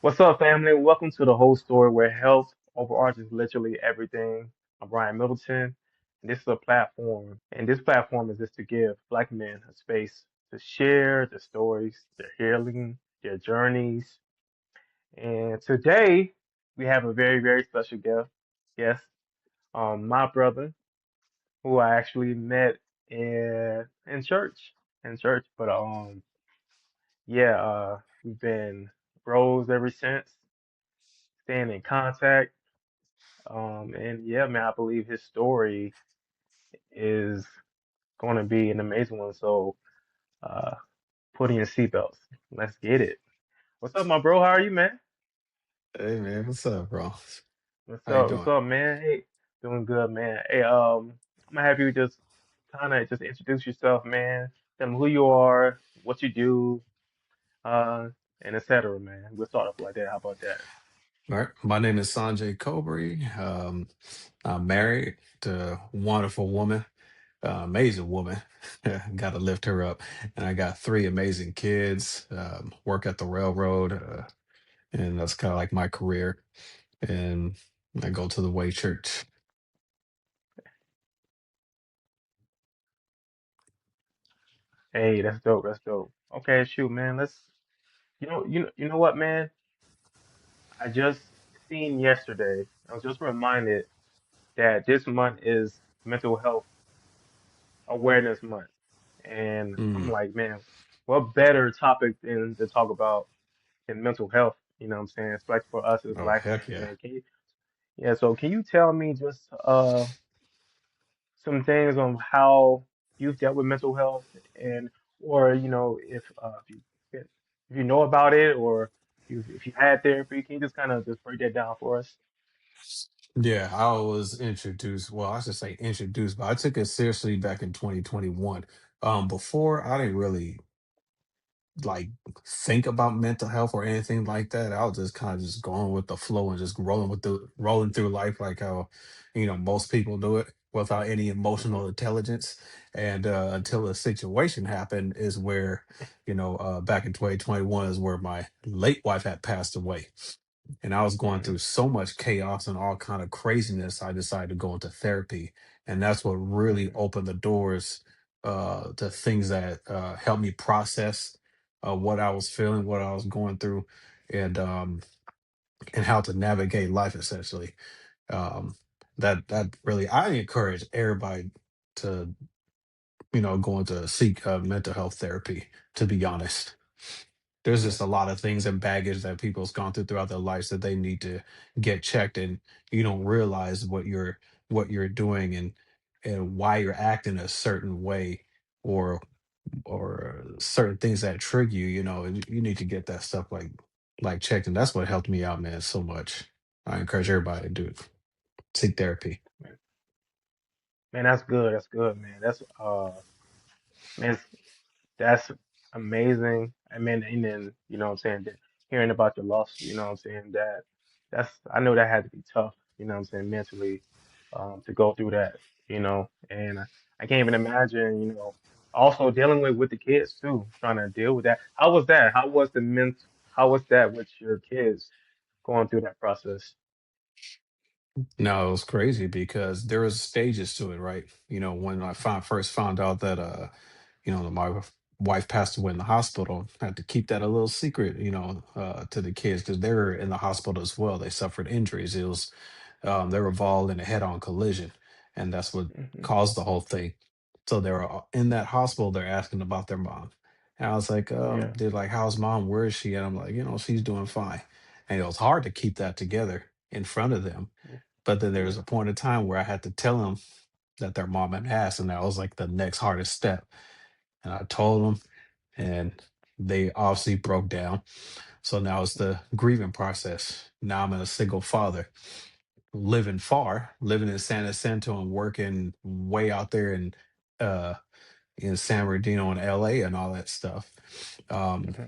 What's up, family? Welcome to the whole story where health overarches literally everything. I'm Brian Middleton, and this is a platform, and this platform is just to give Black men a space to share their stories, their healing, their journeys. And today we have a very, very special guest. Yes, my brother, who I actually met in church, But yeah, we've been bros ever since, staying in contact. And yeah, man, I believe his story is going to be an amazing one. So, uh, put in your seatbelts. Let's get it. What's up, my bro? How are you, man? Hey man, what's up, bro? What's How you up? What's doing? up, man? Hey, doing good, man. Hey, I'm gonna have you just kind of just introduce yourself, man. Tell them who you are, what you do, uh, and etc., man. We'll start off like that. How about that? All right, my name is Sanjay Kobri. I'm married to a wonderful woman, amazing woman. Got to lift her up, and I got three amazing kids. Work at the railroad, and that's kind of like my career. And I go to the Way Church. Hey, that's dope. That's dope. Okay, shoot, man. You know what, man? I just seen yesterday. I was just reminded that this month is Mental Health Awareness Month. And I'm Mm. like, man, what better topic than to talk about than mental health? You know what I'm saying? Especially for us as Oh Black heck men, yeah! man. Yeah, so can you tell me just some things on how you've dealt with mental health and or if you know about it or if you had therapy, can you just kind of just break that down for us? Yeah, I was introduced. Well, I should say introduced, but I took it seriously back in 2021. Before I didn't really like think about mental health or anything like that. I was just kind of just going with the flow and just rolling through life like how most people do it without any Hmm. emotional intelligence. And until a situation happened is where back in 2021 is where my late wife had passed away, and I was going Hmm. through so much chaos and all kind of craziness. I decided to go into therapy, and that's what really Hmm. opened the doors to things that helped me process what I was feeling, what I was going through, and um, and how to navigate life essentially. Um, that really, I encourage everybody to going to seek mental health therapy. To be honest, there's just a lot of things and baggage that people's gone through throughout their lives that they need to get checked, and you don't realize what you're doing and why you're acting a certain way, or certain things that trigger you, and you need to get that stuff like checked. And that's what helped me out, man, so much. I encourage everybody to do it. Seek therapy. Man, that's good. That's good, man. Man, that's amazing. I mean, and then, you know what I'm saying, hearing about your loss, you know what I'm saying, I know that had to be tough, you know what I'm saying, mentally, to go through that, and I can't even imagine, also dealing with the kids too, trying to deal with that. How was that? How was that with your kids going through that process? No, it was crazy because there was stages to it, right? When I first found out that my wife passed away in the hospital, I had to keep that a little secret, to the kids because they were in the hospital as well. They suffered injuries. They were involved in a head-on collision, and that's what Hmm. caused the whole thing. So they were in that hospital. They're asking about their mom, and I was like, Yeah. they're like, "How's mom? Where is she?" And I'm like, she's doing fine. And it was hard to keep that together in front of them. But then there was Yeah. a point in time where I had to tell them that their mom had passed, and that was like the next hardest step. And I told them, and they obviously broke down. So now it's the grieving process. Now I'm a single father, living far, living in San Jacinto and working way out there uh, in San Bernardino and LA and all that stuff. Um, Hmm.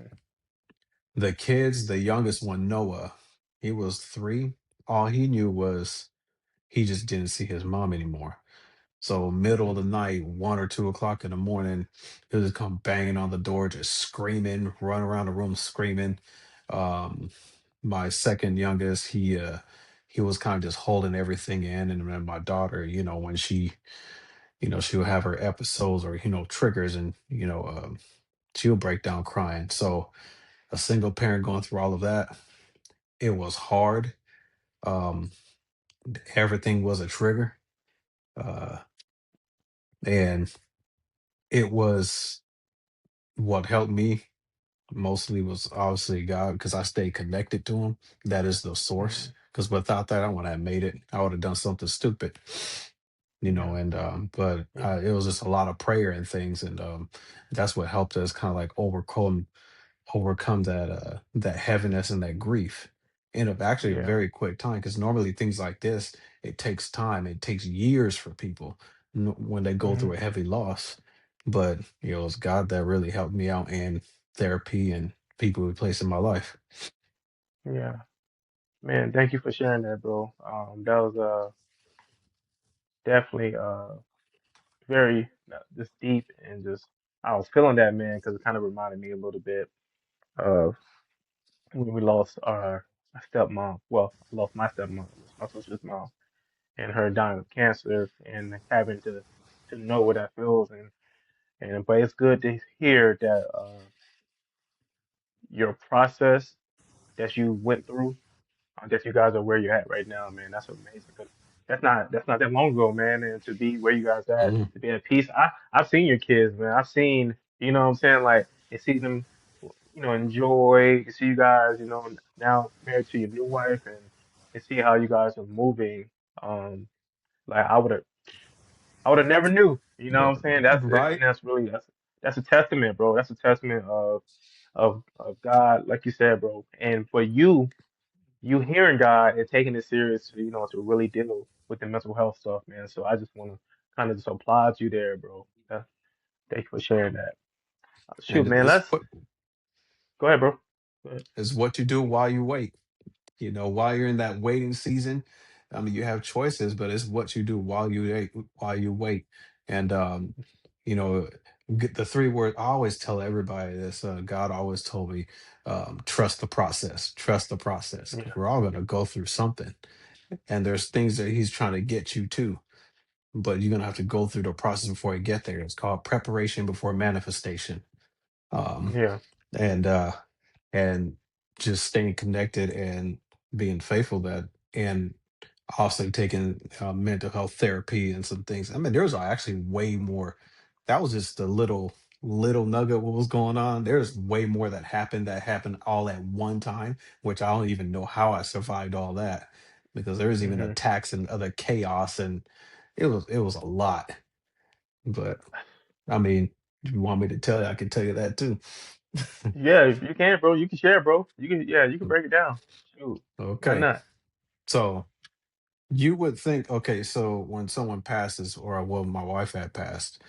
the kids, the youngest one, Noah, he was 3. All he knew was he just didn't see his mom anymore. So middle of Hmm. the night, 1 or 2 o'clock in the morning, he'll just come banging on the door, just screaming, run around the room screaming. Um, my second youngest, he was kind of just holding everything in, and then my daughter, when she would have her episodes or triggers, and she'll break down crying. So a single parent going through all of that, it was hard. Um, Everything was a trigger, uh, and it was what helped me mostly was obviously God, because I stayed connected to Him. That is the source. Mhm. Because without that, I wouldn't have made it. I would have done something stupid, Yeah, and but yeah, it was just a lot of prayer and things, and that's what helped us kind of like overcome that heaviness and that grief in actually a yeah. very quick time, because normally things like this, it takes time, it takes years for people when they go through Hmm. a heavy loss. But it's God that really helped me out, and therapy and people who place in my life. Yeah. Man, thank you for sharing that, bro. That was definitely very just deep and just I was feeling that, man, because it kind of reminded me a little bit of when we lost our stepmom. Well, I lost my stepmom, my sister's mom, and her dying of cancer, and having to know what that feels, and but it's good to hear that your process that you went through, that you guys are where you're at right now, man. That's amazing. 'Cause that's not that long ago, man. And to be where you guys at, Mhm. to be at peace. I've seen your kids, man. I've seen, you know what I'm saying, like and see them, enjoy. You see you guys, now married to your new wife, and see how you guys are moving. Um, like I would have never knew. You know what I'm saying? That's it, and Right. that's a testament, bro. That's a testament of God, like you said, bro. And for you hearing God and taking it serious, to really deal with the mental health stuff, man. So I just want to kind of just applaud you there, bro. Thank you for sharing that. Shoot, And man. it's Let's go ahead, bro. Go ahead. what you do while you wait. While you're in that waiting season, I mean, you have choices, but it's what you do while you wait. And you know the three words I always tell everybody this, God always told me, trust the process, trust the process, because Yeah, we're all going to go through something, and there's things that He's trying to get you to, but you're going to have to go through the process before you get there. It's called preparation before manifestation. um yeah, and uh and just staying connected and being faithful, that, and also taking mental health therapy and some things. I mean, there's actually way more. That was just a little nugget what was going on. There's way more that happened all at one time, which I don't even know how I survived all that, because there was even hmm attacks and other chaos, and it was a lot. But I mean, if you want me to tell you, I can tell you that too. yeah. If you can, bro, you can share, bro. You can break it down. Shoot, why Okay, not? so you would think, okay, so when someone passes, or well, my wife had passed,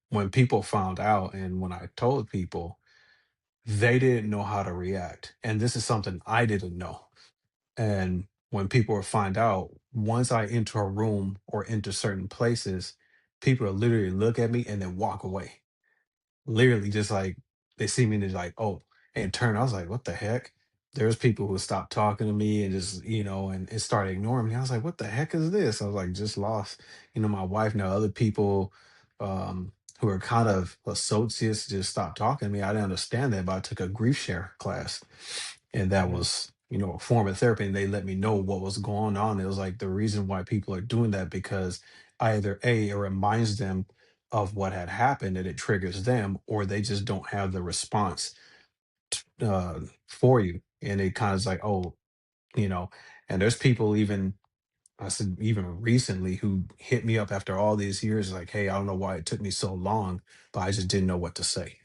when people found out and when I told people, they didn't know how to react. And this is something I didn't know. And when people would find out, once I enter a room or enter certain places, people will literally look at me and then walk away, literally just like they see me and they're like, oh, and turn. I was like, what the heck? There's people who stopped talking to me and just, and it started ignoring me. I was like, what the heck is this? I was like, just lost, my wife. Now other people who are kind of associates just stopped talking to me. I didn't understand that, but I took a grief share class, and that Hmm. was, a form of therapy, and they let me know what was going on. It was like the reason why people are doing that, because either A, it reminds them of what had happened and it triggers them, or they just don't have the response for you. And it kind of is like, oh, you know, and there's people even, I said, even recently, who hit me up after all these years, like, hey, I don't know why it took me so long, but I just didn't know what to say.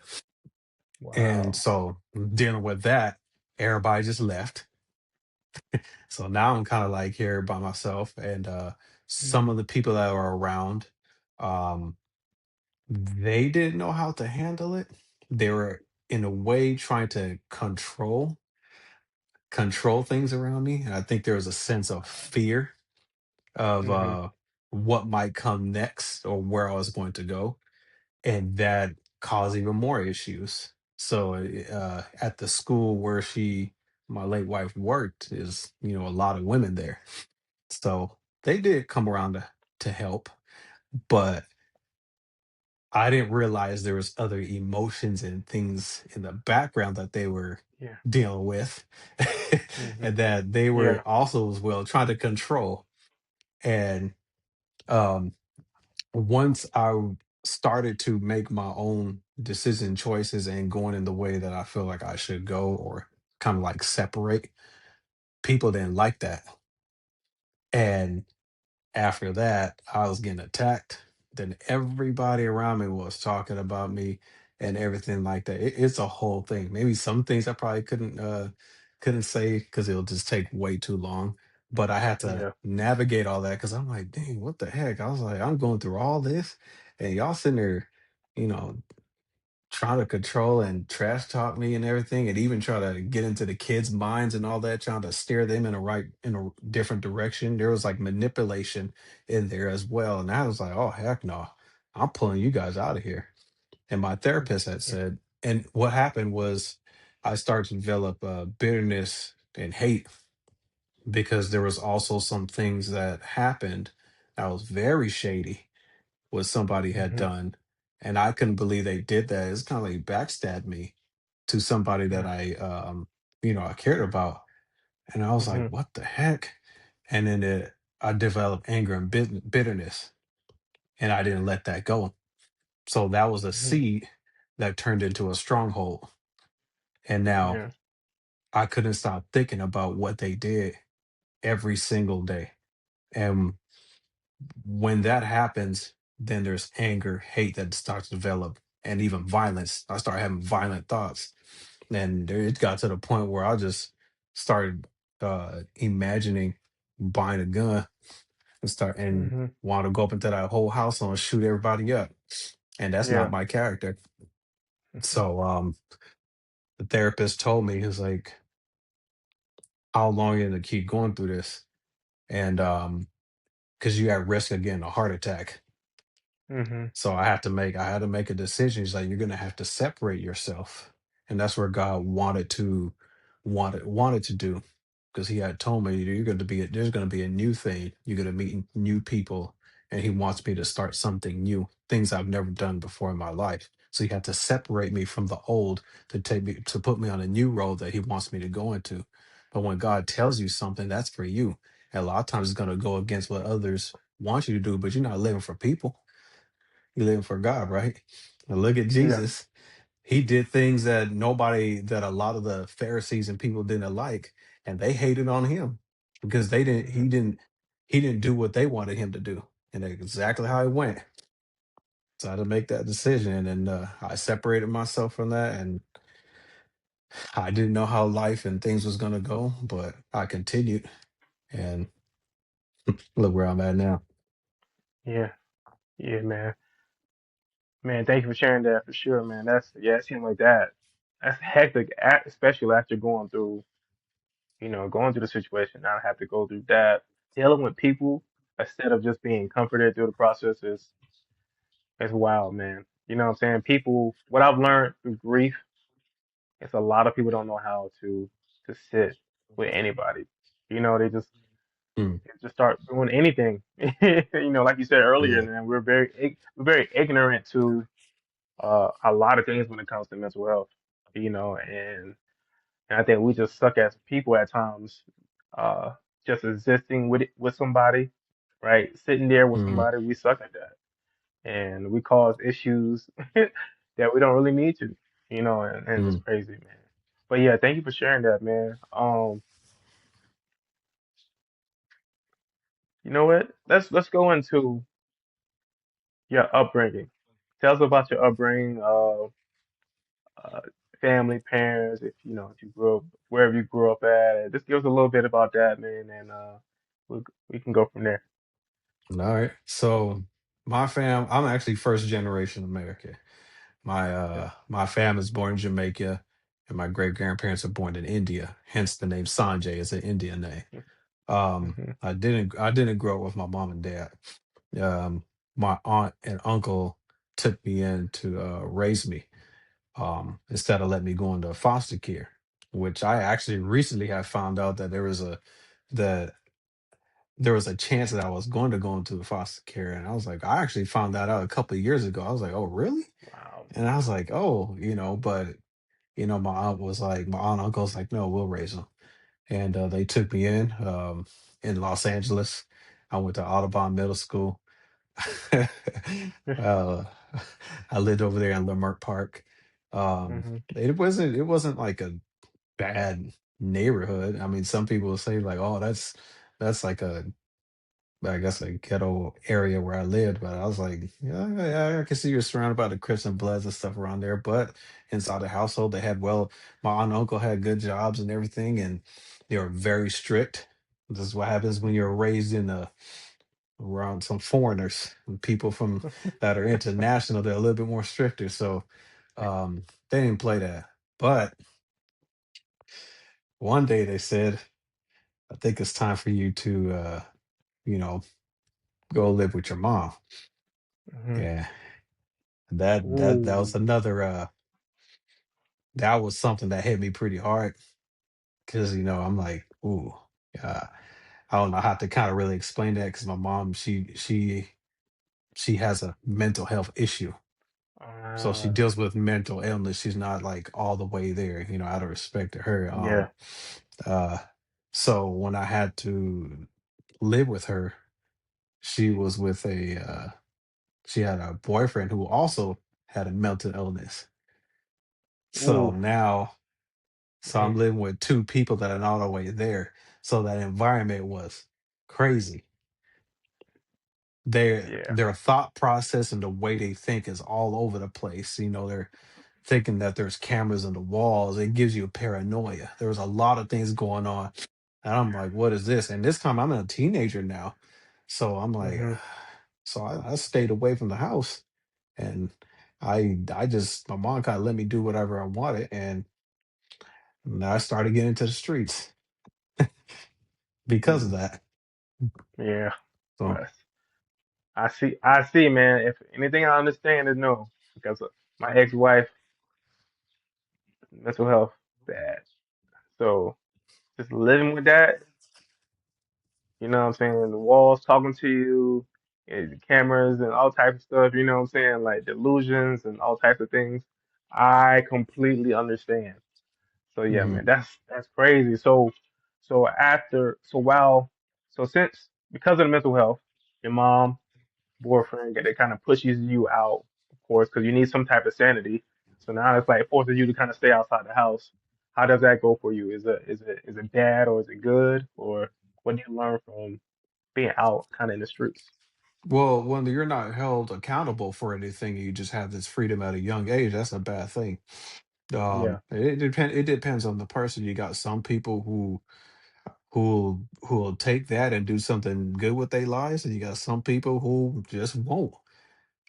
And Wow. so dealing with that, everybody just left. So now I'm kind of like here by myself, and some Hmm. of the people that were around, um, they didn't know how to handle it. They were in a way trying to control things around me, and I think there was a sense of fear of Hmm. what might come next or where I was going to go, and that caused even more issues. So at the school where she my late wife worked is, a lot of women there. So they did come around to help, but I didn't realize there was other emotions and things in the background that they were Yeah. dealing with, Hmm. and that they were Yeah. also as well trying to control. And um, once I started to make my own decision choices and going in the way that I feel like I should go, or kind of like separate, people didn't like that. And after that, I was getting attacked. Then everybody around me was talking about me and everything like that. It's a whole thing. Maybe some things I probably couldn't say because it'll just take way too long. But I had to Yeah. navigate all that because I'm like, dang, what the heck? I was like, I'm going through all this, and y'all sitting there, you know, trying to control and trash talk me and everything, and even try to get into the kids' minds and all that, trying to steer them in a different direction. There was like manipulation in there as well, and I was like, oh heck no, I'm pulling you guys out of here. And my therapist had Yeah. said, and what happened was, I started to develop bitterness and hate because there was also some things that happened that was very shady what somebody had Hmm. done, and I couldn't believe they did that. It's kind of like backstabbed me to somebody that Yeah. I cared about, and I was like, Hmm. "What the heck?" And then I developed anger and bitterness, and I didn't let that go. So that was a Hmm. seed that turned into a stronghold, and now Yeah. I couldn't stop thinking about what they did every single day. And when that happens, then there's anger, hate that starts to develop, and even violence. I start having violent thoughts, and it got to the point where I just started imagining buying a gun and Hmm. want to go up into that whole house and shoot everybody up, and that's not Yeah. my character. Hmm. So the therapist told me, he was like, "How long are you gonna keep going through this?" And because you at risk of getting a heart attack. Hmm. So I had to make a decision. He's like, you're gonna have to separate yourself. And that's where God wanted to do. Because he had told me you're going to be there's going to be a new thing. You're going to meet new people, and he wants me to start something new, things I've never done before in my life. So he had to separate me from the old to take me to put me on a new road that he wants me to go into. But when God tells you something, that's for you. And a lot of times it's going to go against what others want you to do, but you're not living for people, you're living for God, right? And look at Yeah. Jesus. He did things that a lot of the Pharisees and people didn't like, and they hated on him because Hmm. he didn't do what they wanted him to do. And that's exactly how it went. So I had to make that decision. And then I separated myself from that. And I didn't know how life and things was going to go, but I continued. And look where I'm at now. Yeah. Yeah, man. Man, thank you for sharing that for sure, man. Yeah, it seemed like that. That's hectic, especially after going through the situation. Now I have to go through that. Dealing with people instead of just being comforted through the process is wild, man. You know what I'm saying? People, what I've learned through grief is a lot of people don't know how to sit with anybody. Mm, They just start doing anything. Like you said earlier, yeah. man, we're very ignorant to a lot of things when it comes to mental health. And I think we just suck as people at times, uh, just existing with somebody, right? Sitting there with Mm, somebody, we suck at that, and we cause issues that we don't really need to, and it's mm. crazy, man. But yeah, thank you for sharing that, man. You know what? Let's go into your upbringing. Tell us about your upbringing, uh, family, parents, if you grew up wherever you grew up at. Just give us a little bit about that, man, and we we can go from there. All right. So I'm actually first generation American. Yeah. My fam is born in Jamaica, and my great grandparents are born in India. Hence the name Sanjay is an Indian name. Mm-hmm. I didn't grow up with my mom and dad. Um, my aunt and uncle took me in to raise me, instead of letting me go into foster care. which I actually recently have found out that there was a chance that I was going to go into foster care, and I was like, I actually found that out a couple of years ago. I was like, oh, really? Wow. And I was like, oh, but my aunt and uncle was like, no, we'll raise them, and they took me in Los Angeles. I went to Audubon Middle School. uh, I lived over there in Leimert Park. Hmm. It wasn't like a bad neighborhood. I mean, some people will say like, "Oh, that's like a I guess a ghetto area where I lived," but I was like, "Yeah, yeah, I can see you're surrounded by the Crips and Bloods and stuff around there." But inside the household, my aunt and uncle had good jobs and everything, and they were very strict. This is what happens when you're raised in a around some foreigners and people from that are international. They're a little bit more stricter, so they didn't play that. But one day they said, I think it's time for you to, you know, go live with your mom. Hmm. Yeah, that was Ooh. another. That was something that hit me pretty hard because I'm like, ooh, uh, I don't know how to kind of really explain that because my mom, she has a mental health issue, so she Uh, deals with mental illness. She's not like all the way there, out of respect to her. yeah. Uh, so when I had to live with her, she was with she had a boyfriend who also had a mental illness. So Ooh. now, so Hmm. I'm living with two people that are not all the way there. So that environment was crazy. Yeah. Their thought process and the way they think is all over the place. They're thinking that there's cameras in the walls. It gives you paranoia. There was a lot of things going on. And I'm like, what is this? And this time I'm a teenager now. So I'm like, Hmm. so I stayed away from the house. And I just my mom kind of let me do whatever I wanted, and I started getting into the streets because of Ooh. that. Yeah. So Yes. I see, man. If anything I understand is no, because my ex-wife, mental health, bad. So just living with that, you know what I'm saying? The walls talking to you, and the cameras and all types of stuff, you know what I'm saying? Like delusions and all types of things. I completely understand. So yeah, mhm. man, that's crazy. So while so since because of the mental health, your mom, boyfriend, they kind of pushes you out, of course, because you need some type of sanity. So now it's like forcing you to kind of stay outside the house. How does that go for you? Is it bad or is it good? Or what do you learn from being out kind of in the streets? Well, when you're not held accountable for anything, you just have this freedom at a young age. That's a bad thing. Yeah. It depends on the person. You got some people who will take that and do something good with their lives, and you got some people who just won't.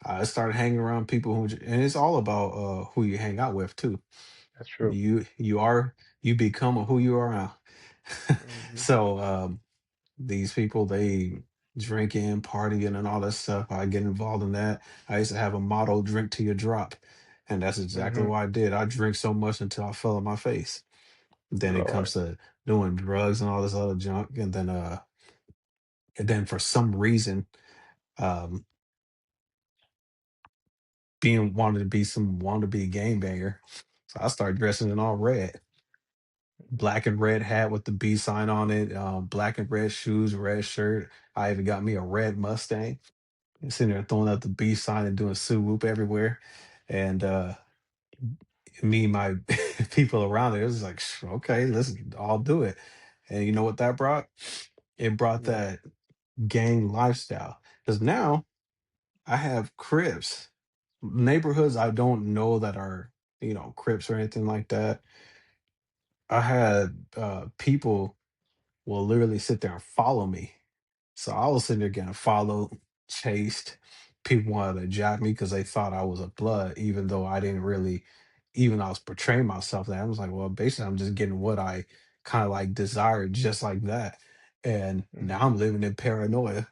I started hanging around people and it's all about who you hang out with too. That's true. You become who you are now. Hmm. So these people, they drinking, partying, and all that stuff. I get involved in that. I used to have a motto: "Drink till you drop," and that's exactly Hmm. what I did. I drink so much until I fell on my face. Then it Lord. comes to doing drugs and all this other junk, and then for some reason, um, being wanted to be a game banger. So I started dressing in all red, black and red hat with the B sign on it, black and red shoes, red shirt. I even got me a red Mustang. And sitting there throwing out the B sign and doing sue whoop everywhere. And me and my people around it, it was like, Okay, let's all do it." And you know what that brought? It brought What? that gang lifestyle. Because now I have cribs, neighborhoods I don't know that are, Crips or anything like that. I had people will literally sit there and follow me. So I was sitting there getting followed, chased. People wanted to jack me because they thought I was a blood, even though I didn't really, even though I was portraying myself that. I was like, well, basically, I'm just getting what I kind of like desired, just like that. And now Hmm. I'm living in paranoia,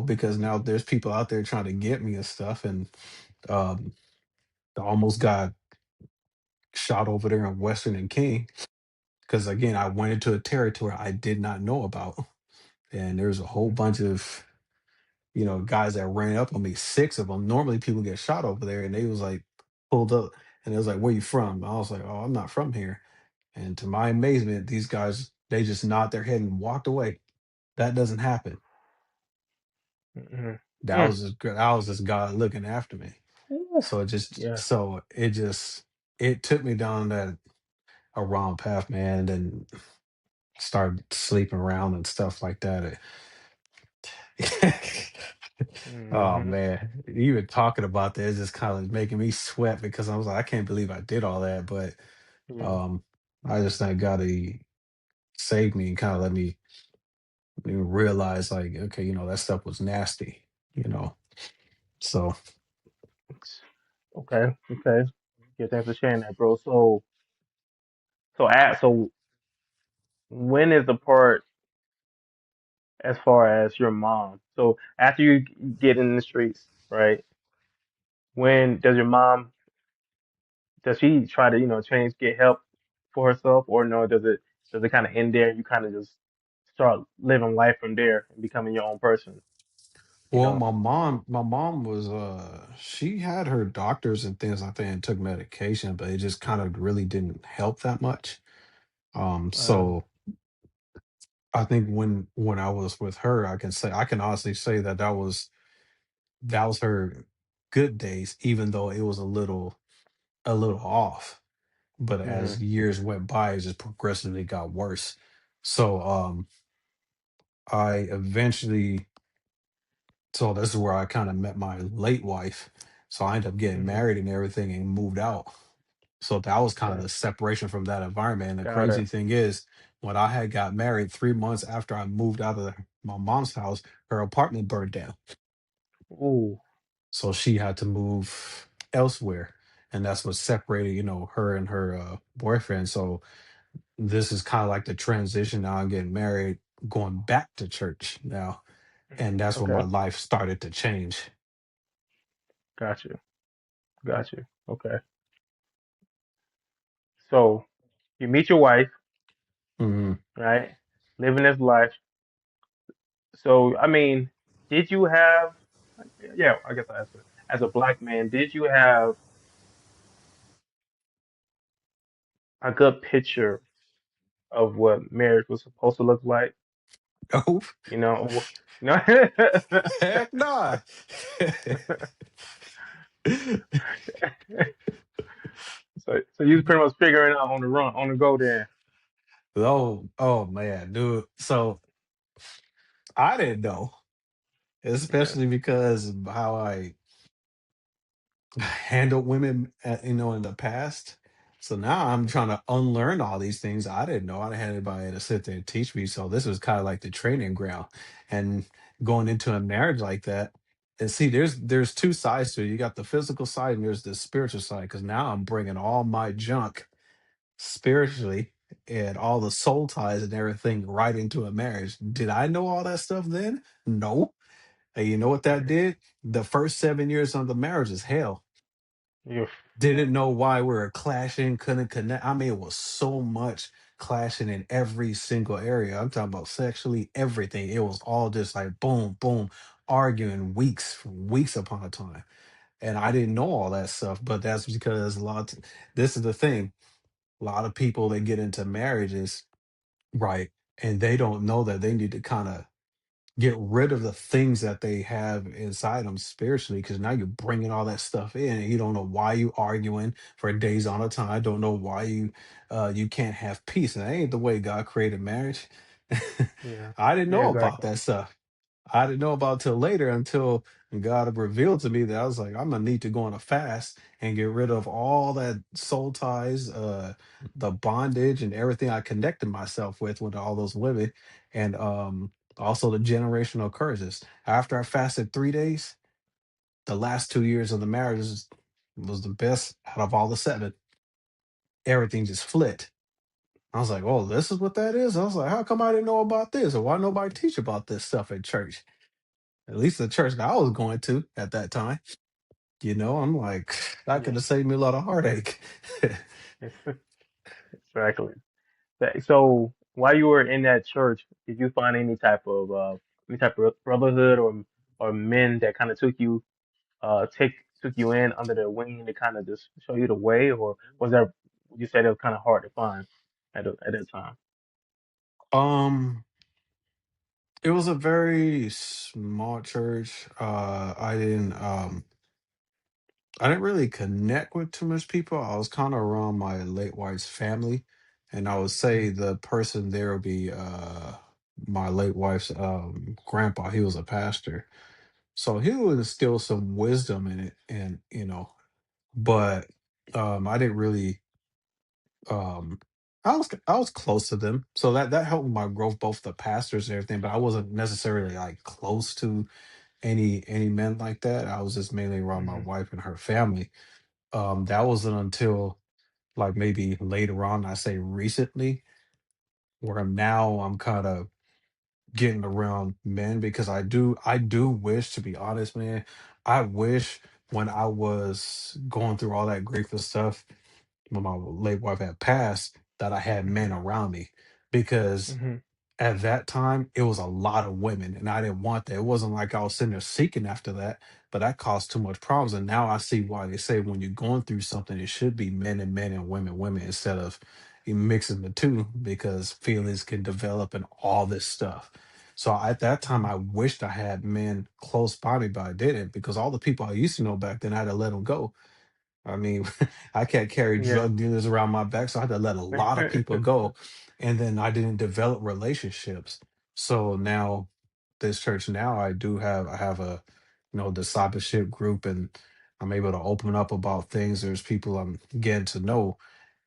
because now there's people out there trying to get me and stuff. And um, I almost got shot over there in Western and King. because again, I went into a territory I did not know about, and there's a whole Mhm. bunch of guys that ran up on me, six of them. Normally, people get shot over there, and they was like pulled up, and it was like, "Where you from?" I was like, "Oh, I'm not from here." And to my amazement, these guys they just nod their head and walked away. That doesn't happen. Mhm. That Mm. was that was just God looking after me. Ooh. Yeah. So it took me down that a wrong path, man, and then started sleeping around and stuff like that. Oh Mhm. man, even talking about that is just kind of making me sweat because I was like, I can't believe I did all that. But Yeah. um, I just thank God He saved me and kind of let me realize, like, okay, that stuff was nasty, you know. So, Okay. Okay. Yeah, thanks for sharing that, bro. So when is the part as far as your mom? So after you get in the streets, right? When does your mom does she try to change, get help for herself, or no? Does it kind of end there? You kind of just start living life from there and becoming your own person. You well, know. my mom was she had her doctors and things like that and took medication, but it just kind of really didn't help that much. Uh. So I think when I was with her, I can honestly say that that was her good days, even though it was a little off. But Mhm. as years went by, it just progressively got worse. So I eventually so this is where I kind of met my late wife. So I ended up getting Mhm. married and everything and moved out. So that was kind of Okay. the separation from that environment. And the Got crazy it. thing is, when I had got married 3 months after I moved out of my mom's house, her apartment burned down. Ooh. So she had to move elsewhere. And that's what separated, her and her boyfriend. So this is kind of like the transition. Now I'm getting married, going back to church now. And Mhm. that's when my Okay. life started to change. Got you. Got you. Okay. So you meet your wife, Mhm. right? Living this life. So I mean, did you have? Yeah, I guess I asked it. As a black man, did you have a good picture of what marriage was supposed to look like? Oh, You know, you know. heck nah. So you was pretty much figuring out on the run, on the go then. Oh man, dude. So I didn't know, Okay. especially because of how I handled women, in the past. So now I'm Mhm. trying to unlearn all these things I didn't know. I didn't have anybody to sit there and teach me. So this was kind of like the training ground, and going into a marriage like that. And see, there's two sides to it. You got the physical side, and there's the spiritual side. Because now I'm bringing all my junk spiritually and all the soul ties and everything right into a marriage. Did I know all that stuff then? No. And you know what that Mhm. did? The first 7 years of the marriage is hell. You. Didn't know why we were clashing, couldn't connect. I mean, it was so much clashing in every single area. I'm talking about sexually, everything. It was all just like boom, boom, arguing weeks upon a time. And I didn't know all that stuff, but that's because this is the thing. A lot of people that get into marriages, right, and they don't know that they need to kind of get rid of the things that they have inside them spiritually, because now you're bringing all that stuff in and you don't know why you arguing for days on a time. I don't know why you can't have peace, and that ain't the way God created marriage. Yeah. I didn't Yeah. know about Exactly. that stuff. I didn't know about it till later, until God revealed to me that I was like, I'm gonna need to go on a fast and get rid of all that soul ties, the bondage and everything I connected myself with all those women, and also the generational curses. After I fasted 3 days, the last 2 years of the marriage was the best out of all the seven. Everything just flipped. I was like, oh, this is what that is. I was like, how come I didn't know about this? Or why nobody teach about this stuff at church? At least the church that I was going to at that time. I'm like, that could Yeah. have saved me a lot of heartache. Exactly. So while you were in that church, did you find any type of brotherhood or men that kind of took you in under their wing to kind of just show you the way, or was that would you say that was kind of hard to find at that time? Um, it was a very small church. I didn't really connect with too much people. I was kind of around my late wife's family, and I would say Mhm. the person there would be my late wife's grandpa. He was a pastor, so he would instill some wisdom in it, and but I didn't really. Um, I was close to them, so that helped my growth, both the pastors and everything. But I wasn't necessarily like close to any men like that. I was just mainly around my Mhm. wife and her family. That wasn't until like maybe later on, I say recently, where now I'm kind of getting around men because I do wish, to be honest, man, I wish when I was going through all that grief and stuff when my late wife had passed that I had men Mhm. around me because Mhm. at that time it was a lot of women and I didn't want that. It wasn't like I was sitting there seeking after that, but that caused too much problems. And now I see why they say when you're going through something, it should be men and men and women, women instead of you mixing the two because feelings can develop and all this stuff. So at that time, Mhm. I wished I had men close by me, but I didn't because all the people I used to know back then, I had to let them go. I mean, I can't carry Yeah. drug dealers around my back, so I had to let a lot of people go. And then I didn't develop relationships. So now, this church now, I have a discipleship group, and I'm able to open up about things. There's people I'm getting to know,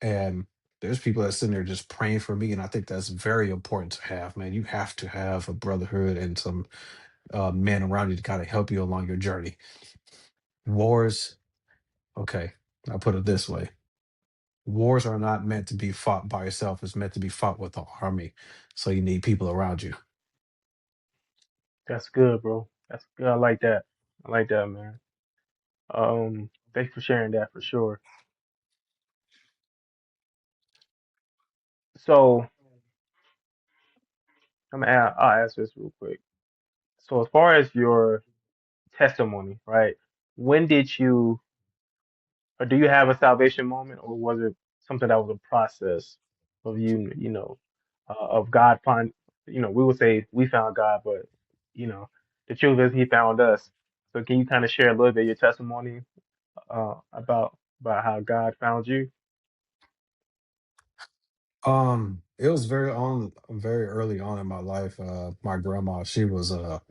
and there's people that sitting there just praying for me, and I think that's very important to have, man. You have to have a brotherhood and some men around you to kind of help you along your journey. Wars, okay, I'll put it this way. Wars are not meant to be fought by yourself. It's meant to be fought with an army. So you need people around you. That's good, bro. That's good. I like that. I like that, man. Thanks for sharing that for sure. So I'll ask this real quick. So as far as your testimony, right? When did you, or do you have a salvation moment, or was it something that was a process of of God find, we would say we found God, but you know, the truth is He found us. So can you kind of share a little bit of your testimony about how God found you? It was very early on in my life. My grandma, she was a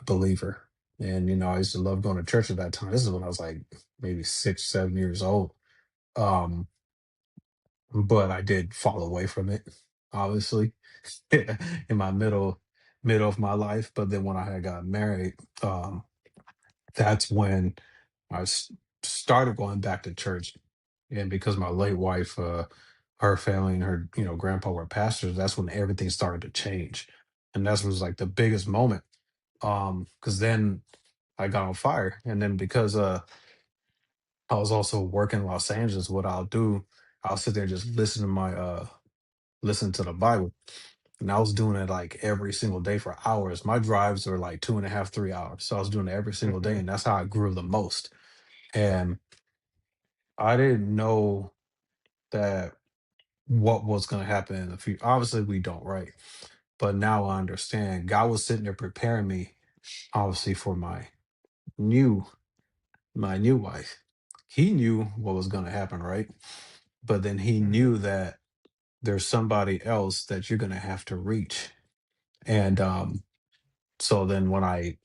believer. And, I used to love going to church at that time. This is when I was like maybe 6, 7 years old. Um, but I did fall away from it, obviously, in my middle of my life. But then when I had got married, that's when started going back to church, and because my late wife, her family and her, grandpa were pastors, that's when everything started to change, and that was like the biggest moment. Because then I got on fire, and then because I was also working in Los Angeles, what I'll do, I'll sit there and just listen to the Bible, and I was doing it like every single day for hours. My drives were like 2.5, 3 hours, so I was doing it every single day, Hmm. and that's how I grew the most. And I didn't know that what was going to happen in the future. Obviously, we don't, right? But now I understand. God was sitting there preparing me, obviously, for new my new wife. He knew what was going to happen, right? But then he Hmm. knew that there's somebody else that you're going to have to reach. And so then when I,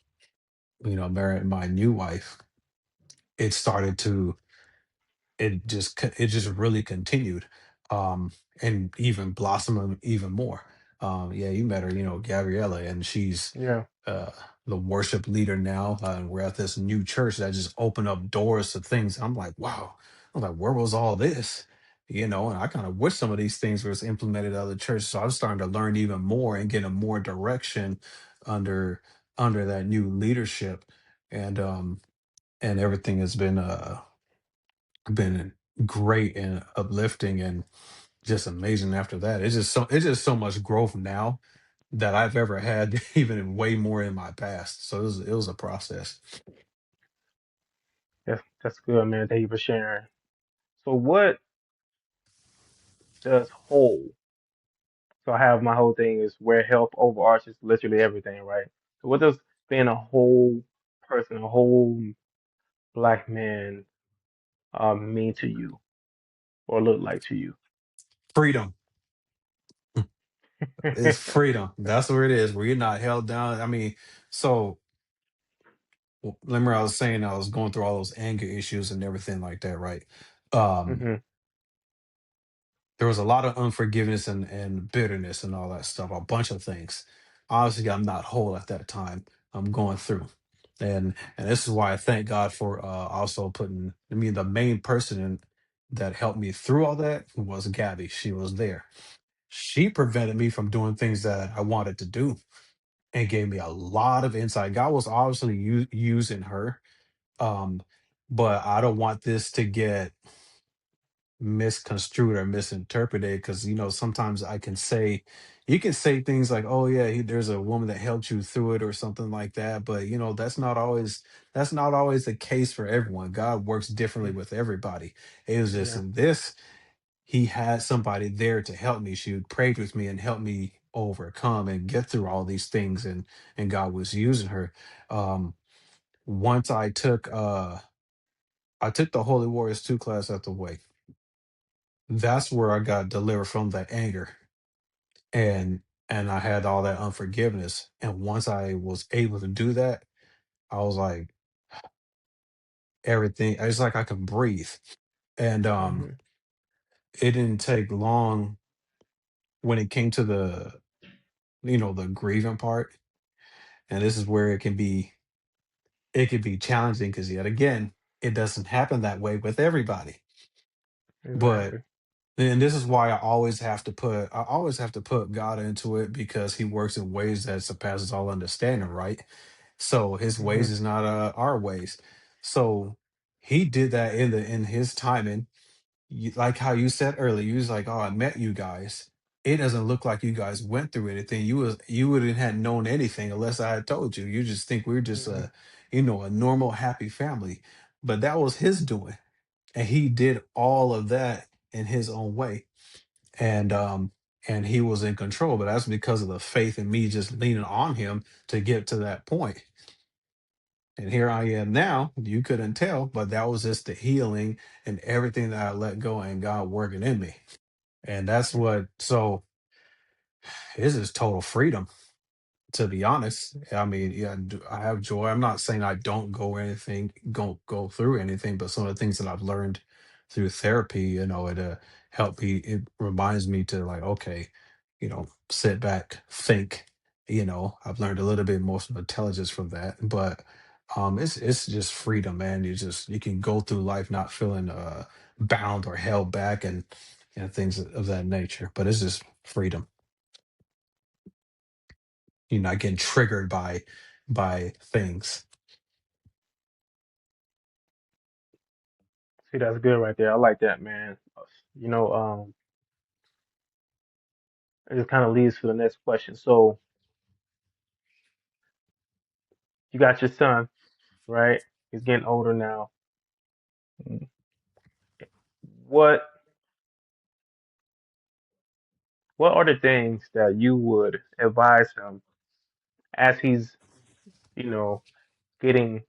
married my new wife, it started to it just really continued, um and even blossomed even more. Yeah, you met her, Gabriella, and she's Yeah. uh the worship leader now, and we're at this new church that just opened up doors to things. I'm like, wow. I'm like, where was all this? And I kind of wish some of these things was implemented at other churches. So I'm starting to learn even more and get a more direction under that new leadership. And everything has been great and uplifting. And just amazing after that. It's just so much growth now that I've ever had, even way more in my past. So it was a process. That's good, man. Thank you for sharing. So what does whole? So I have my whole thing is where health overarches literally everything, right? So what does being a whole person, a whole black man, mean to you or look like to you? Freedom. It's freedom. That's where it is. Where you're not held down. I mean, so remember I was saying I was going through all those anger issues and everything like that, right? Um, Hmm. there was a lot of unforgiveness and bitterness and all that stuff, a bunch of things. Obviously, I'm not whole at that time. I'm going through. And this is why I thank God for also putting, I mean, the main person that helped me through all that was Gabby. She was there. She prevented me from doing things that I wanted to do and gave me a lot of insight. God was obviously using her, um, but I don't want this to get misconstrued or misinterpreted, because sometimes I can say, you can say things like, oh yeah, there's a woman that helped you through it or something like that, but that's not always the case for everyone. God works differently with everybody. It was just Yeah. in this, he had somebody there to help me. She prayed with me and helped me overcome and get through all these things, and God was using her. Um once I took the Holy Warriors 2 class out the way. That's where I got delivered from that anger, and I had all that unforgiveness. And once I was able to do that, I was like, everything, it's like I could breathe. And Hmm. it didn't take long when it came to the grieving part. And this is where it can be challenging, because yet again, it doesn't happen that way with everybody. But Exactly. and this is why I always have to put God into it, because he works in ways that surpasses all understanding, right? So his Hmm. ways is not our ways. So he did that in his timing. Like how you said earlier, you was like, "Oh, I met you guys. It doesn't look like you guys went through anything. You wouldn't have known anything unless I had told you. You just think we're just Hmm. a normal happy family." But that was his doing, and he did all of that in his own way, and he was in control. But that's because of the faith in me just leaning on him to get to that point. And here I am now. You couldn't tell, but that was just the healing and everything that I let go and God working in me. And that's what, so this is total freedom, to be honest. I mean, yeah, I have joy. I'm not saying I don't go through anything, but some of the things that I've learned through therapy, it helped me. It reminds me to, like, okay, sit back, think. I've learned a little bit emotional intelligence from that, but it's just freedom, man. You can go through life not feeling bound or held back, and things of that nature. But it's just freedom. You're not getting triggered by things. See, that's good right there. I like that, man. You know, it just kind of leads to the next question. So you got your son, right? He's getting older now. What what are the things that you would advise him as he's, you know, getting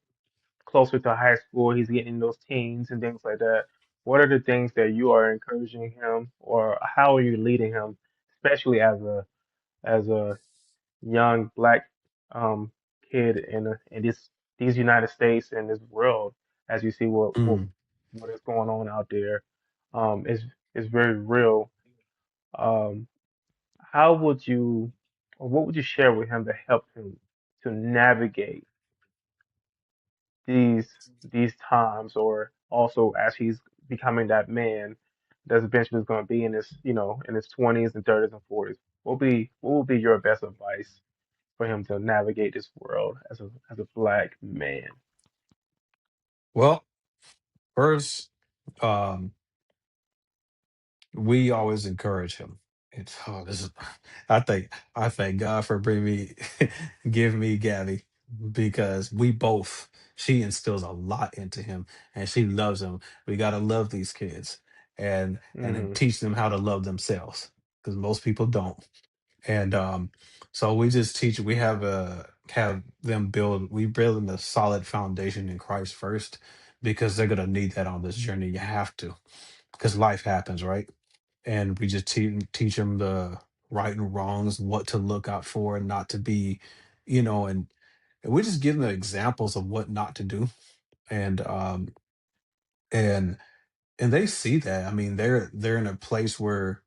closer to high school, he's getting in those teens and things like that. What are the things that you are encouraging him, or how are you leading him, especially as a young black um kid in these United States and this world, as you see Mm. what is going on out there, is very real. Um, how would you, or what would you share with him to help him to navigate these times, or also as he's becoming that man that's eventually going to be in his, in his 20s and 30s and 40s? What would be your best advice for him to navigate this world as a black man? Well, first, um, we always encourage him. It's oh, this is I thank God for bringing me give me Gabby because we both she instills a lot into him and she loves him. We gotta love these kids and then Hmm. teach them how to love themselves because most people don't. And so we just teach we have them build we build them a solid foundation in Christ first because they're gonna need that on this journey. You have to because life happens, right? And we just teach them the right and wrongs, what to look out for, and not to be, and we just give them examples of what not to do, and and and they see that. I mean, they're in a place where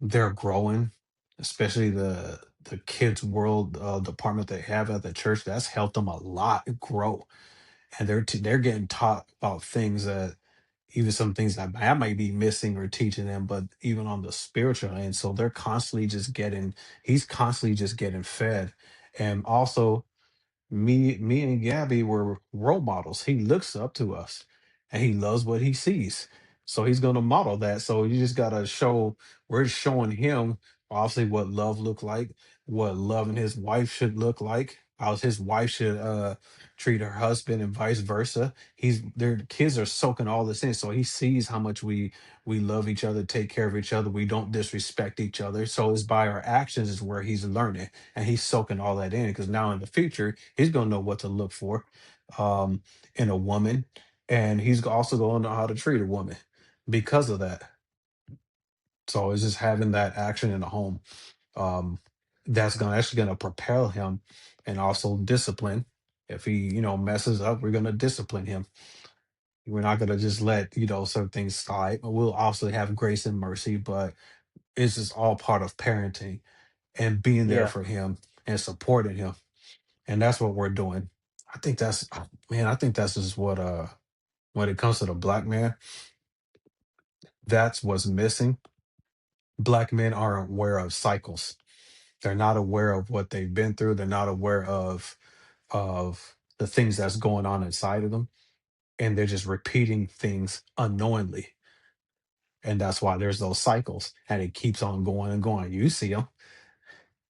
they're growing, especially the kids world department they have at the church. That's helped them a lot grow, and they're getting taught about things that even some things that I might be missing or teaching them, but even on the spiritual end. So they're constantly just he's constantly just getting fed. And also me and Gabby were role models. He looks up to us and he loves what he sees. So he's gonna model that. So you just gotta we're showing him obviously what love look like, what loving his wife should look like, how his wife should treat her husband and vice versa. Their kids are soaking all this in. So he sees how much we love each other, take care of each other, we don't disrespect each other. So it's by our actions is where he's learning and he's soaking all that in because now in the future he's going to know what to look for um, in a woman, and he's also going to know how to treat a woman because of that. So it's just having that action in the home um, that's going to actually going to propel him, and also discipline. If he messes up, we're going to discipline him. We're not going to just let certain things slide. But we'll also have grace and mercy, but it's just all part of parenting and being there Yeah, for him and supporting him, and that's what we're doing. I think that's man. I think that's just what when it comes to the black man, that's what's missing. Black men aren't aware of cycles. They're not aware of what they've been through. They're not aware of the things that's going on inside of them, and they're just repeating things unknowingly. And that's why there's those cycles, and it keeps on going and going. You see them.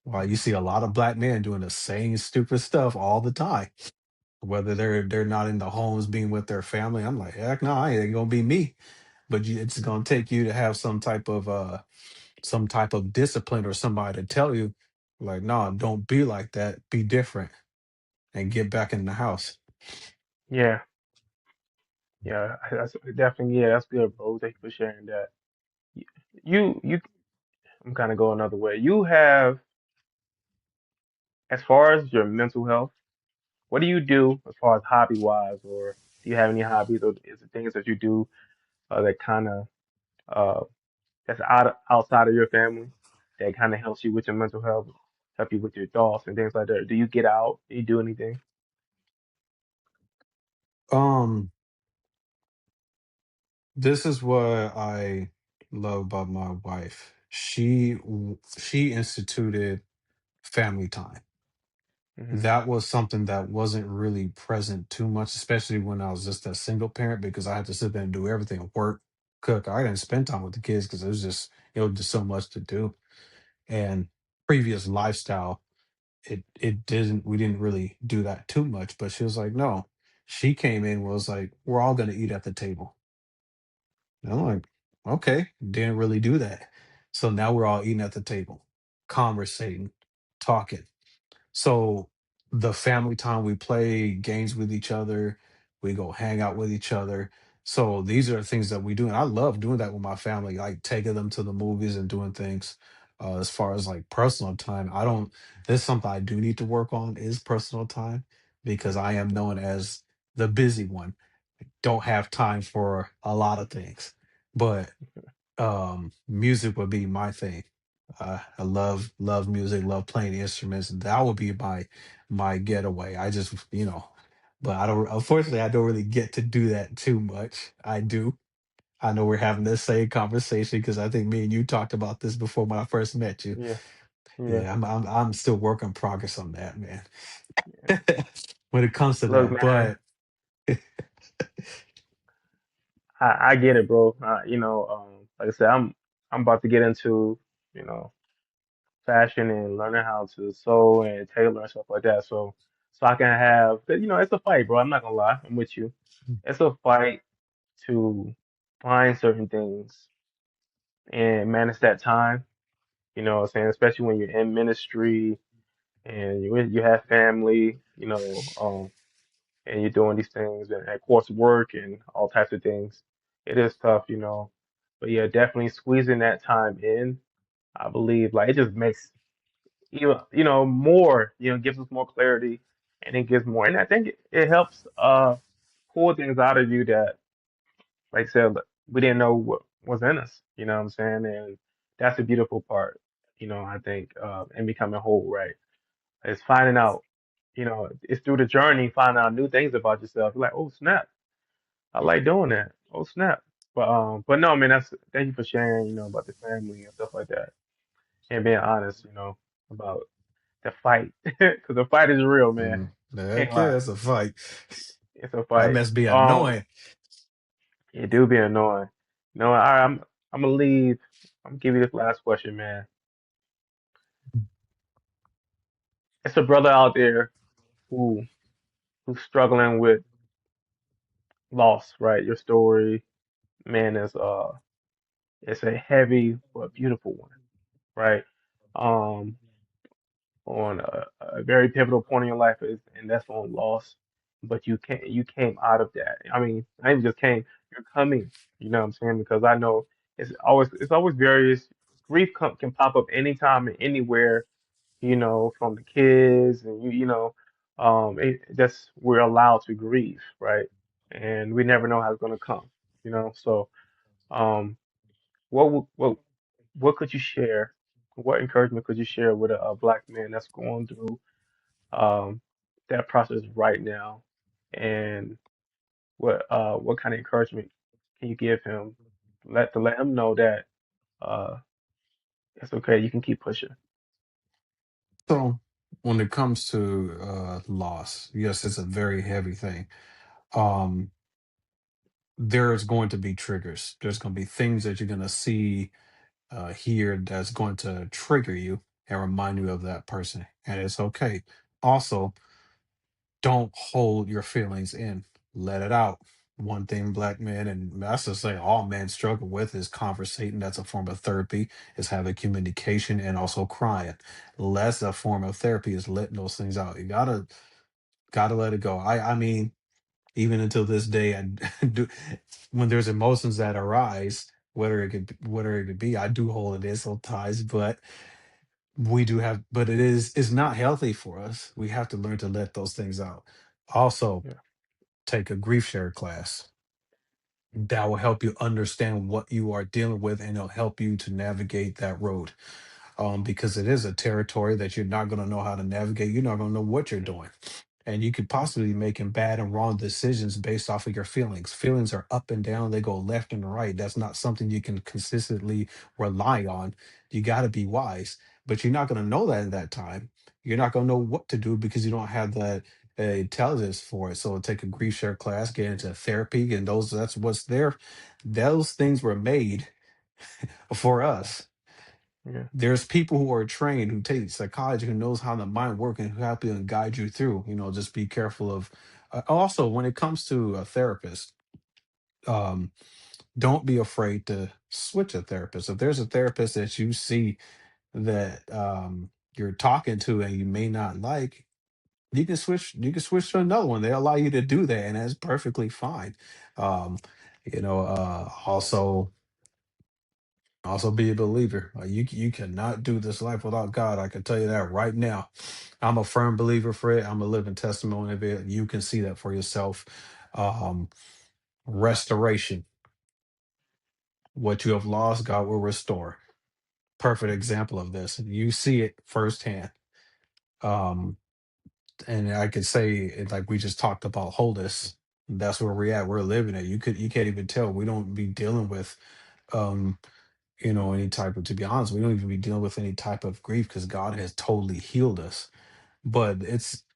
Well, you see a lot of black men doing the same stupid stuff all the time whether they're not in the homes being with their family. I'm like, heck no, it ain't gonna be me. But it's gonna take you to have some type of discipline or somebody to tell you, like, no, don't be like that. Be different and get back in the house. yeah, yeah. That's definitely, yeah. That's good, bro. Thank you for sharing that. Y- you. I'm kind of going another way. You have, as far as your mental health, what do you do as far as hobby wise, or do you have any hobbies, or is it things that you do that kind of uh that's outside of your family that kind of helps you with your mental health, help you with your thoughts and things like that? Do you get out? Do you do anything? Um, this is what I love about my wife. She instituted family time. Hmm. That was something that wasn't really present too much, especially when I was just a single parent because I had to sit there and do everything, work, cook. I didn't spend time with the kids because it was just so much to do. And previous lifestyle, it didn't we didn't really do that too much. But she was like, no. She came in was like, we're all gonna eat at the table. And I'm like, okay, didn't really do that. So now we're all eating at the table, conversating, talking. So the family time, we play games with each other, we go hang out with each other. So these are the things that we do, and I love doing that with my family, like taking them to the movies and doing things. As far as like personal time, I don't. This is something I do need to work on is personal time because I am known as the busy one. Don't have time for a lot of things, but music would be my thing. I love music, love playing instruments. That would be my getaway. I just but I don't. Unfortunately, I don't really get to do that too much. I do. I know we're having this same conversation because I think me and you talked about this before when I first met you. Yeah, yeah. Yeah, I'm still work in progress on that, man. When it comes to Look, that, man, but I get it, bro. like I said, I'm about to get into, you know, fashion and learning how to sew and tailor and stuff like that. So I can have, 'cause, it's a fight, bro. I'm not gonna lie. I'm with you. It's a fight to find certain things and manage that time. You know what I'm saying? Especially when you're in ministry and you have family, and you're doing these things and of course work and all types of things. It is tough. But yeah, definitely squeezing that time in, I believe, like it just makes more, gives us more clarity and it gives more. And I think it helps pull things out of you that, like I said, we didn't know what was in us, you know what I'm saying? And that's the beautiful part, I think, in becoming whole, right? It's finding out, it's through the journey, finding out new things about yourself. You're like, oh snap, I like doing that. Oh snap. But no, man, thank you for sharing, about the family and stuff like that, and being honest, about the fight, because the fight is real, man. Mm, Can't heck lie, yeah, it's a fight. it's a That fight. must be annoying. It do be annoying. All right, I'm gonna leave. I'm gonna give you this last question, man. It's a brother out there who who's struggling with loss, right? Your story, man, is it's a heavy but beautiful one, right? Um, on a very pivotal point in your life is, and that's on loss. But you came out of that. I mean, I even just came. You're coming. You know what I'm saying? Because I know it's always various. Grief can pop up anytime and anywhere. From the kids and just we're allowed to grieve, right? And we never know how it's gonna come. So um, what could you share? What encouragement could you share with a black man that's going through um, that process right now? And what kind of encouragement can you give him? To let him know that uh, it's okay. You can keep pushing. So when it comes to loss, yes, it's a very heavy thing. Um, there's going to be triggers. There's going to be things that you're going to see here that's going to trigger you and remind you of that person, and it's okay. Also, don't hold your feelings in. Let it out. One thing black men, and that's to say all men struggle with, is conversating. That's a form of therapy, is having communication and also crying. Less a form of therapy is letting those things out. You gotta let it go. I mean, even until this day, I do, when there's emotions that arise, whether it could be, I do hold it in sometimes, but but it's not healthy for us. We have to learn to let those things out. Also, Yeah, take a grief share class that will help you understand what you are dealing with, and it'll help you to navigate that road, because it is a territory that you're not going to know how to navigate. You're not going to know what you're doing, and you could yeah, possibly be making bad and wrong decisions based off of your feelings. Feelings are up and down, they go left and right. That's not something you can consistently rely on. You got to be wise, but you're not going to know that in that time. You're not going to know what to do because you don't have that intelligence for it. So take a grief share class, get into therapy, and that's what's there. Those things were made for us. yeah, There's people who are trained, who take psychology, who knows how the mind works, and who help you and guide you through. Just be careful of. Also, when it comes to a therapist, um, don't be afraid to switch a therapist. If there's a therapist that you see that you're talking to and you may not like, you can switch. You can switch to another one. They allow you to do that, and that's perfectly fine. Um, also be a believer. You cannot do this life without God. I can tell you that right now. I'm a firm believer for it. I'm a living testimony of it. You can see that for yourself. Um, Restoration. What you have lost, God will restore. Perfect example of this. You see it firsthand. Um, and I could say it like we just talked about wholeness. That's where we're at. We're living it. You can't even tell. We don't be dealing with um any type of, to be honest, we don't even be dealing with any type of grief because God has totally healed us. But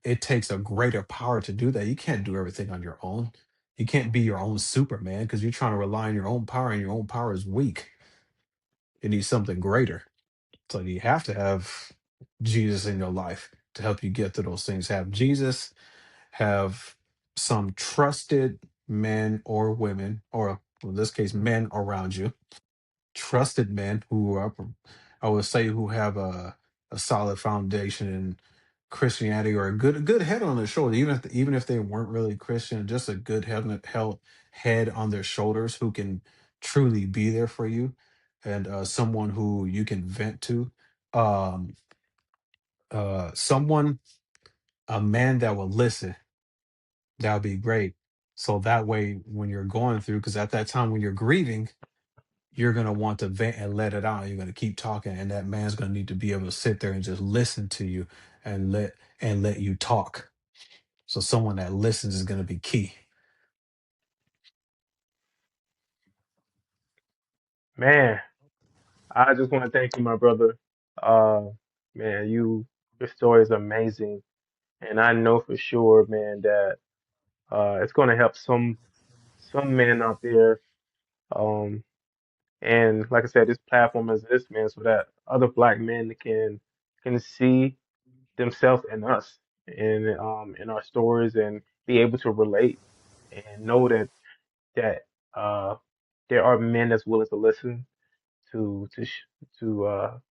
it takes a greater power to do that. You can't do everything on your own. You can't be your own Superman because you're trying to rely on your own power, and your own power is weak. It needs something greater. So you have to have Jesus in your life to help you get through those things. Have Jesus, have some trusted men or women, or in this case, men around you, trusted men who are, I would say, who have a solid foundation in Christianity, or a good head on their shoulder, even if they weren't really Christian, just a good head on their shoulders who can truly be there for you, and someone who you can vent to, um, someone, a man that will listen. That would be great. So that way, when you're going through, because at that time when you're grieving, you're gonna want to vent and let it out. You're gonna keep talking, and that man's gonna need to be able to sit there and just listen to you and let you talk. So someone that listens is gonna be key. Man, I just want to thank you, my brother. Uh, man, your story is amazing, and I know for sure, man, that it's going to help some men out there. Um, and like I said, this platform is this, man, so that other black men can see themselves in us, in our stories, and be able to relate and know that uh there are men that's willing to listen, to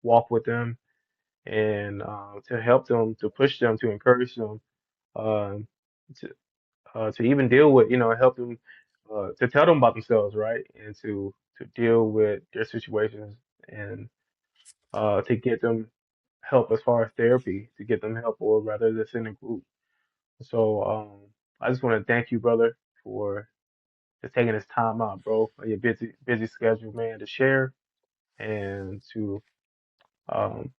walk with them, and to help them, to push them, to encourage them, um, to to even deal with, help them, to tell them about themselves, right, and to deal with their situations, and to get them help as far as therapy, to get them help, or rather that's in a group. So I just want to thank you, brother, for just taking this time out, bro, on your busy schedule, man, to share, and to um,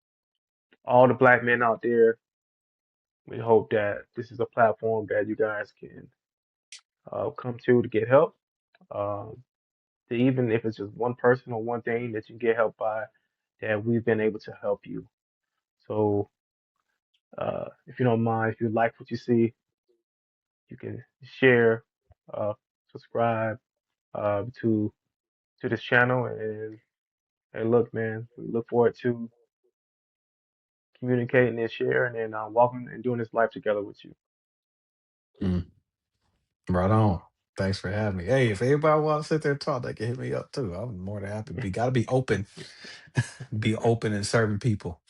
all the black men out there. We hope that this is a platform that you guys can come to get help. Um, to even if it's just one person or one thing that you get help by, that we've been able to help you. So if you don't mind, if you like what you see, you can share, subscribe to this channel, and look, man, we look forward to communicating and sharing and walking and doing this life together with you. Mm, right on. Thanks for having me. Hey, if anybody wants to sit there and talk, they can hit me up too. I'm more than happy. Be gotta be open, be open and serving people.